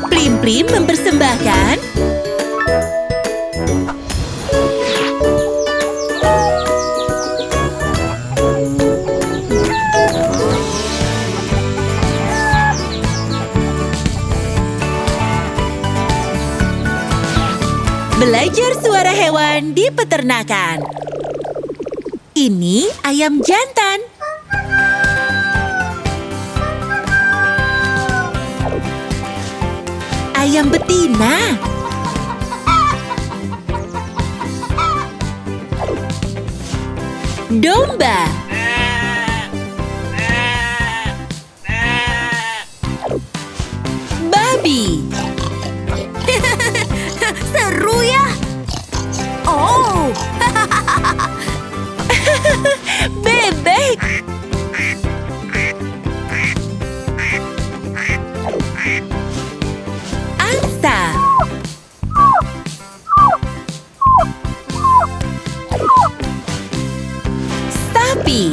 Plim-Plim mempersembahkan belajar suara hewan di peternakan. Ini ayam jantan. Ayam betina. Domba. Babi. Seru ya? Oh, Bebek. Angsa. Sapi.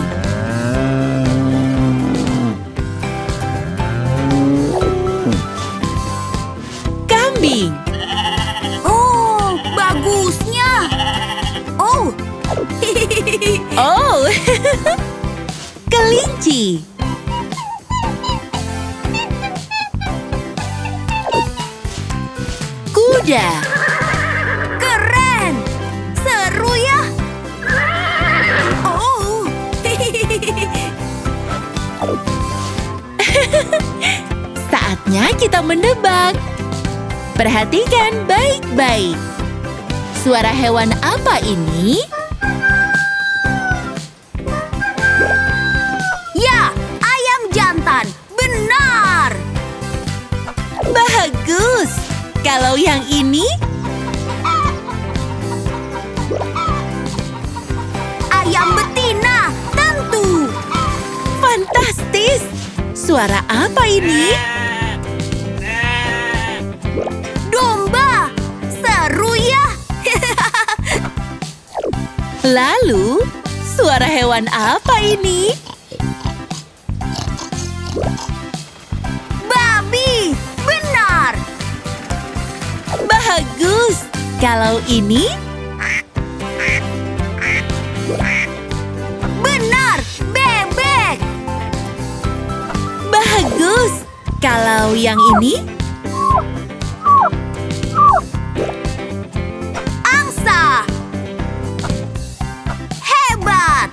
Kambing. oh, bagusnya. Oh, Oh, kelinci. Kuda. keren. Seru ya? Oh, Saatnya kita menebak. Perhatikan baik-baik. Suara hewan apa ini? ya, ayam jantan. Benar. Bagus. Kalau yang ini, Ayam betina. Tentu. fantastis. Suara apa ini? Domba. Seru ya? Lalu, suara hewan apa ini? Babi. Benar. Bagus. Kalau ini, Benar. Bebek. bagus. Kalau yang ini, Angsa. Hebat.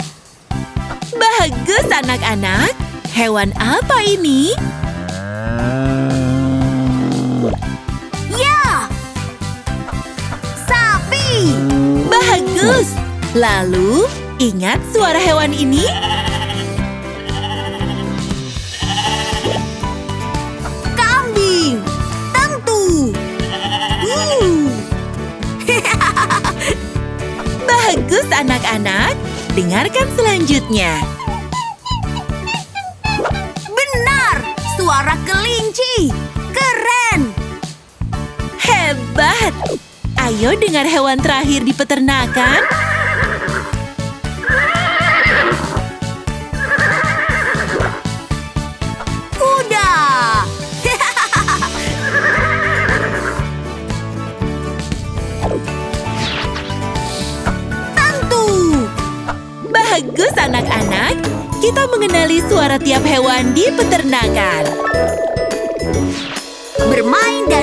bagus anak-anak. Hewan apa ini? Ya. Sapi. Bagus. Lalu, ingat suara hewan ini? Kambing. Tentu. Bagus anak-anak. Dengarkan selanjutnya. Benar. Suara kelinci. Keren. Hebat. Ayo dengar hewan terakhir di peternakan. Kuda. Tentu. Bagus anak-anak. Kita mengenali suara tiap hewan di peternakan. Bermain dan